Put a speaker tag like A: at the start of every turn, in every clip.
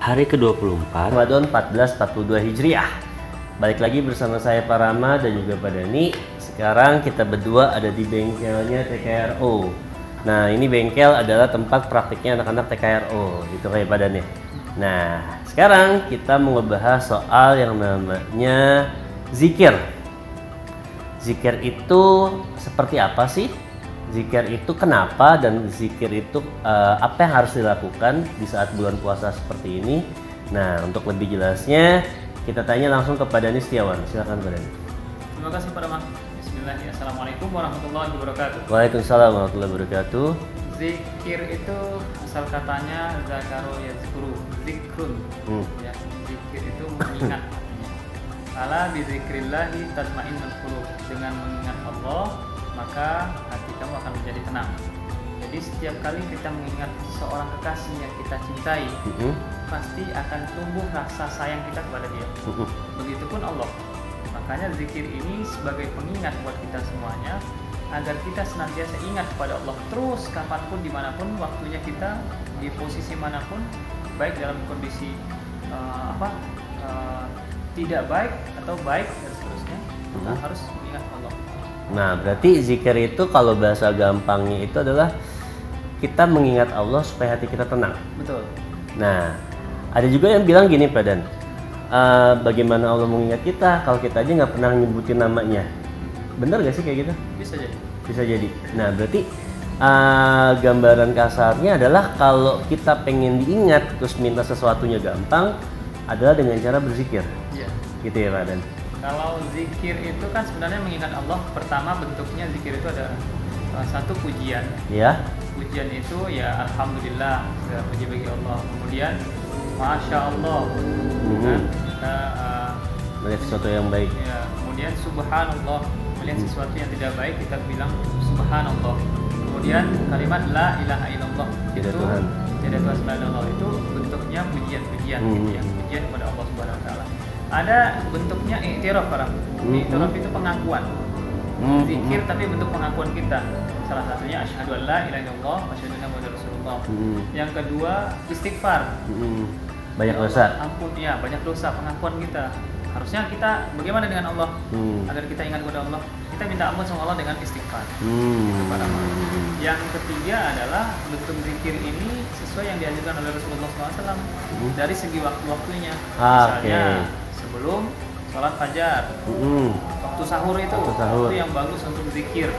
A: hari ke-24 Ramadan 1442 Hijriah. Balik lagi bersama saya Pak Rama dan juga Pak Dani. Sekarang kita berdua ada di bengkelnya TKRO. Nah, ini bengkel adalah tempat praktiknya anak-anak TKRO, gitu kayak Pak Dani. Nah, sekarang kita mau ngebahas soal yang namanya zikir. Zikir itu seperti apa sih? Zikir itu kenapa, dan zikir itu apa yang harus dilakukan di saat bulan puasa seperti ini? Nah, untuk lebih jelasnya kita tanya langsung kepada Dani Setiawan. Silakan Pak Dani.
B: Terima kasih Pak Rama. Bismillahirrahmanirrahim. Assalamualaikum warahmatullahi wabarakatuh.
A: Waalaikumsalam warahmatullahi wabarakatuh.
B: Zikir itu asal katanya zakaru yazkuru, zikrun. Ya, zikir itu mengingat. Ala bizikrillahi tatmainnul qulub. Dengan mengingat Allah, maka hati kamu akan menjadi tenang. Jadi setiap kali kita mengingat seorang kekasih yang kita cintai, pasti akan tumbuh rasa sayang kita kepada dia. Begitupun Allah. Makanya zikir ini sebagai pengingat buat kita semuanya, agar kita senantiasa ingat kepada Allah terus, kapanpun, dimanapun, waktunya kita, di posisi manapun, baik dalam kondisi tidak baik atau baik dan seterusnya, kita harus mengingat Allah.
A: Nah, berarti zikir itu kalau bahasa gampangnya itu adalah kita mengingat Allah supaya hati kita tenang.
B: Betul.
A: Nah, ada juga yang bilang gini Pak Dan, bagaimana Allah mengingat kita kalau kita aja nggak pernah nyebutin namanya? Bener gak sih kayak gitu?
B: Bisa jadi.
A: Bisa jadi. Nah, berarti gambaran kasarnya adalah kalau kita pengen diingat terus minta sesuatunya gampang adalah dengan cara berzikir.
B: Iya.
A: Gitu ya Pak Dan?
B: Kalau zikir itu kan sebenarnya mengingat Allah. Pertama bentuknya zikir itu ada satu pujian.
A: Iya.
B: Pujian itu ya alhamdulillah, segala puji bagi Allah. Kemudian masya Allah, kita
A: melihat sesuatu yang baik.
B: ya, kemudian subhanallah, melihat sesuatu yang tidak baik kita bilang subhanallah. Kemudian kalimat la ilaha illallah,
A: Tidak
B: itu
A: Tuhan.
B: tidak Tuhan selain Allah, itu bentuknya pujian-pujian, gitu ya, pujian kepada Allah Subhanahu Wa Taala. Ada bentuknya i'tiraf, i'tiraf itu pengakuan. Zikir tapi bentuk pengakuan kita. Salah satunya asyhadu an la ilaha illallah wa asyhadu anna muhammadar rasulullah. Yang kedua istighfar.
A: Banyak
B: Ya Allah,
A: dosa.
B: ampun ya, banyak dosa, pengakuan kita. Harusnya kita bagaimana dengan Allah? Agar kita ingat kepada Allah, kita minta ampun sama Allah dengan istighfar. Kepada Allah. Yang ketiga adalah bentuk zikir ini sesuai yang dianjurkan oleh Rasulullah SAW dari segi waktu-waktunya. Misalnya sebelum sholat fajar, waktu sahur itu yang bagus untuk zikir.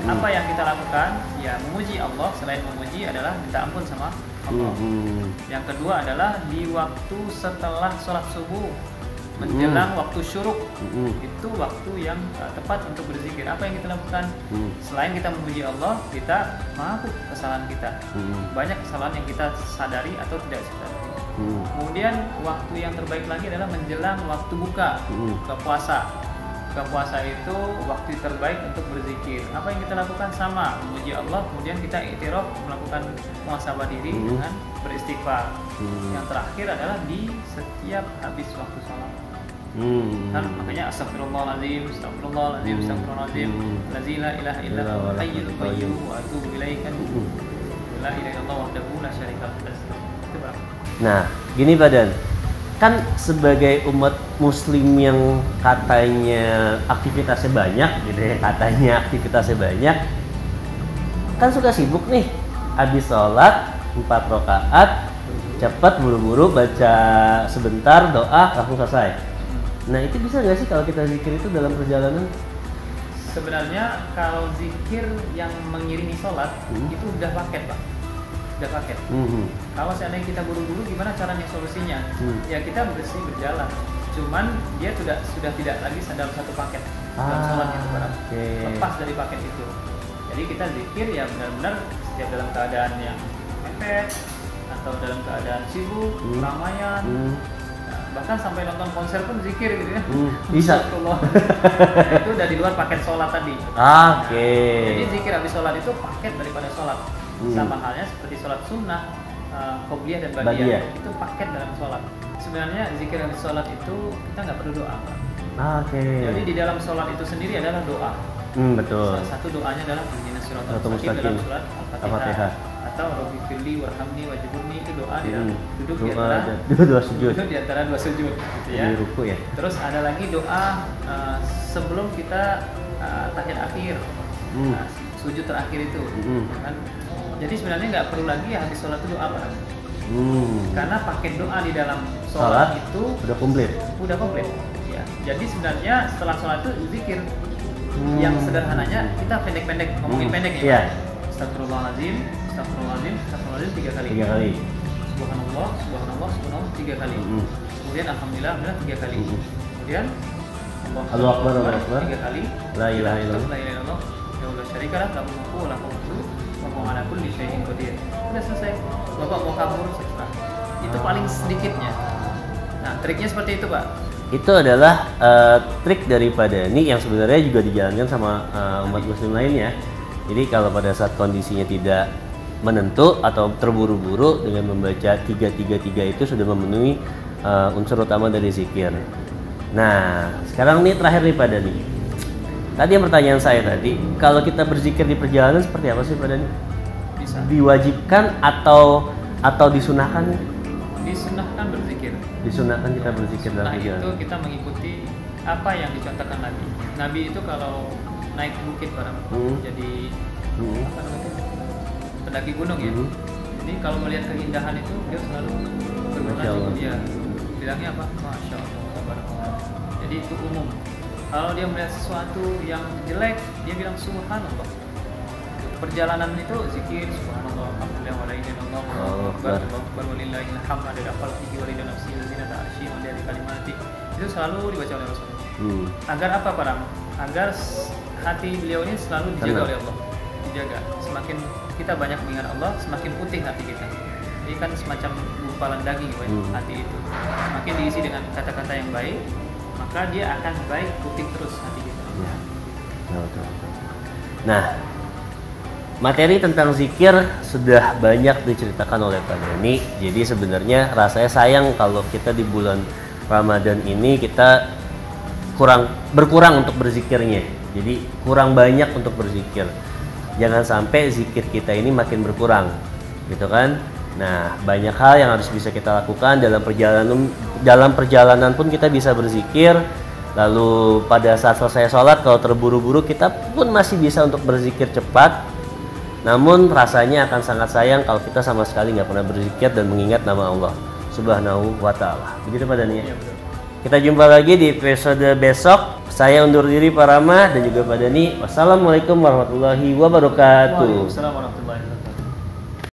B: Apa yang kita lakukan? Ya memuji Allah. Selain memuji adalah minta ampun sama Allah. Yang kedua adalah di waktu setelah sholat subuh menjelang waktu syuruk, itu waktu yang tepat untuk berzikir. Apa yang kita lakukan? Selain kita memuji Allah, kita mengaku kesalahan kita. Banyak kesalahan yang kita sadari atau tidak sadari. Kemudian waktu yang terbaik lagi adalah menjelang waktu buka puasa. Buka puasa itu waktu terbaik untuk berzikir. Apa yang kita lakukan? Sama, memuji Allah, kemudian kita i'tiraf, melakukan muhasabah diri dengan beristighfar. Yang terakhir adalah di setiap habis waktu sholat. Kan makanya astagfirullahaladzim, astagfirullahaladzim, astagfirullahaladzim, la ilaha illa huwal hayyul qayyum wa atubu ilaika, la ilaha illallah wahdahu la syarika lahu. Itu berapa?
A: Nah, gini Pak Dan, kan sebagai umat muslim yang katanya aktivitasnya banyak gitu ya, kan suka sibuk nih, habis sholat 4 rakaat cepat buru-buru baca sebentar, doa langsung selesai. Nah, itu bisa nggak sih kalau kita zikir itu dalam perjalanan?
B: Sebenarnya kalau zikir yang mengiringi sholat itu udah paket Pak, udah paket. Kalau seandainya kita buru-buru, gimana caranya solusinya? Ya kita berjalan, cuman dia sudah tidak lagi dalam satu paket dalam sholat itu barang. Lepas dari paket itu. Jadi kita zikir ya benar-benar setiap dalam keadaan yang mepet atau dalam keadaan sibuk, keramaian. Bahkan sampai nonton konser pun zikir gitu ya.
A: Bisa.
B: Nah, itu udah di luar paket sholat tadi. Jadi zikir habis sholat itu paket daripada sholat. Sama halnya seperti sholat sunnah, qobliyah dan ba'diyah, itu paket dalam sholat. Sebenarnya zikir habis sholat itu kita nggak perlu doa. Jadi di dalam sholat itu sendiri adalah doa.
A: Betul.
B: Salah satu doanya adalah ihdinas siratal mustaqim dalam surat Al-Fatihah. atau Rabbi firli warhamni wajburni, itu doa di dalam duduk di antara dua sujud gitu ya.
A: Ruku ya.
B: Terus ada lagi doa sebelum kita tahiyat akhir, sujud terakhir itu kan. Jadi sebenarnya nggak perlu lagi habis sholat itu doa apa? Karena pakai doa di dalam sholat itu
A: udah komplit.
B: Ya. Jadi sebenarnya setelah sholat itu zikir yang sederhananya kita pendek-pendek ngomongin pendek ya.
A: Yeah.
B: Astagfirullahaladzim 3 kali. Subhanallah 3 kali. Kemudian alhamdulillah 3 kali. Kemudian
A: Allahu Akbar
B: 3 kali.
A: La ilaha illallah.
B: Ya Allah syarikalah lahu mulku wa lahu hamdu wa huwa ala kulli syai'in qadir. Sudah selesai. Bapak mau kabur selesai. Itu paling sedikitnya. Nah, triknya seperti itu, Pak.
A: Itu adalah trik daripada ini yang sebenarnya juga dijalankan sama umat muslim lainnya. Jadi kalau pada saat kondisinya tidak menentu atau terburu-buru, dengan membaca 333 itu sudah memenuhi unsur utama dari zikir. Nah, sekarang nih terakhir nih Pak Dhani. Tadi yang pertanyaan saya tadi, kalau kita berzikir di perjalanan seperti apa sih Pak Dhani?
B: Bisa.
A: Diwajibkan atau disunahkan?
B: Disunahkan berzikir.
A: Disunahkan kita berzikir dalam perjalanan.
B: Itu kita mengikuti apa yang dicontohkan Nabi. Nabi itu kalau naik bukit jadi apa namanya, pendaki gunung ya. Jadi kalau melihat keindahan itu dia selalu bermunajat, dia bilangnya apa? Masya Allah. Jadi itu umum. Kalau dia melihat sesuatu yang jelek, dia bilang subhanallah. Perjalanan itu zikir subhanallah, alhamdulillah, wa la ilaha illallah, Allahu akbar, walillahil hamd, ada dafal fihi wa lidan nafsi wa zinata arsy wa dari kalimati. Itu selalu dibaca oleh Rasul. Agar apa Pak? Agar hati beliau ini selalu dijaga oleh Allah. Dijaga. Semakin kita banyak mengingat Allah, semakin putih hati kita. Ini kan semacam gumpalan daging hati itu. Semakin diisi dengan kata-kata yang baik, maka dia akan baik putih terus hati kita.
A: Nah, materi tentang zikir sudah banyak diceritakan oleh Pak Dhani. Jadi sebenarnya rasanya sayang kalau kita di bulan Ramadan ini kita berkurang untuk berzikirnya. Jadi kurang banyak untuk berzikir. Jangan sampai zikir kita ini makin berkurang, gitu kan? Nah, banyak hal yang harus bisa kita lakukan dalam perjalanan pun kita bisa berzikir. Lalu pada saat selesai sholat kalau terburu-buru kita pun masih bisa untuk berzikir cepat. Namun rasanya akan sangat sayang kalau kita sama sekali nggak pernah berzikir dan mengingat nama Allah Subhanahu wa Ta'ala. Begitu Pak Dhani ya? Kita jumpa lagi di episode besok. Saya undur diri Pak Rama dan juga Pak Dhani. Wassalamualaikum warahmatullahi wabarakatuh.
B: Waalaikumsalam warahmatullahi wabarakatuh.